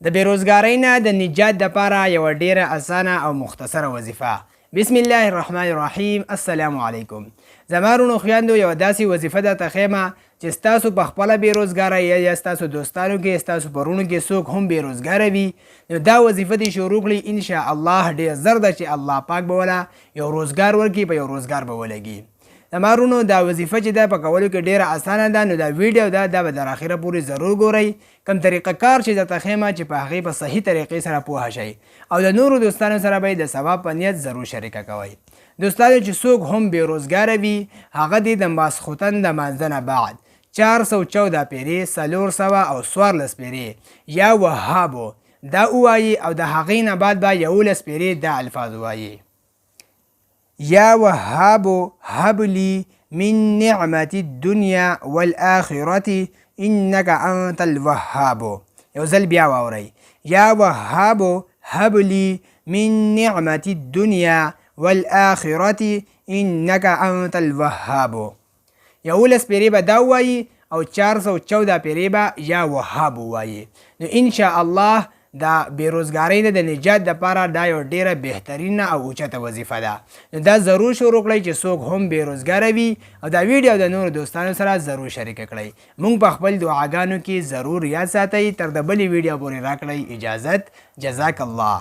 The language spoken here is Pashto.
د بیروزګارۍ نه د نجات دپاره یوه ډیره اسانه او مختصره وظیفه. بسم الله الرحمن الرحیم. السلام علیکم. زما رونو خویندو، یوه داسې وظیفه درته ښیمه چې ستاسو په خپله بیروزګاره یا ستاسو دوستانو کې، ستاسو په وروڼو کې څوک هم بیروزګاره وي، نو دا وظیفه دې شروع کړئ. انشاءالله ډېر زر ده چې الله پاک به وله یو روزګار ورکړي، په یو روزګار به ولګي. زما رونو دا وظیفه چې ده په کولو کې ډیره اسانه ده، نو دا ویډیو ده دا به تر اخره پورې ضرور ګورئ. کوم طریقه کار چې درته ښیمه چې په هغې په صحیح طریقې سره پوهه شئ، او د نورو دوستانو سره به یې د ثواب په نیت ضرور شریکه کوئ. دوستانو چې څوک هم بیروزګاره وي، هغه دې د ماسخوتن د مانځه نه بعد 414 پیرې 414 پیرې یا وهابو دا ووایي، او د هغې نه بعد به 11 پیرې دا الفاظ ووایي: یا وهاب هب لی من نعمت الدنیا والآخرة انک انت الوهاب. یو ځل بیا واورئ: یا وهاب هب لی من نعمت الدنیا والآخرة انک انت الوهاب. 11 پیرې به دا ووایي او 414 پیرې به یا وهاب ووایي. نو انشاءالله دا بیروزګارۍ نه د نجات دپاره دا یو ډیره بهترینه او اوچته وظیفه ده. نو دا ضرور شروع کړئ چې څوک هم بیروزګاره وي، او دا ویډیو د نورو دوستانو سره ضرور شریکه کړئ. موږ په خپل دعاګانو کې ضرور یاد ساتئ. تر د بلې ویډیو پورې راکړئ اجازت. جزاک الله.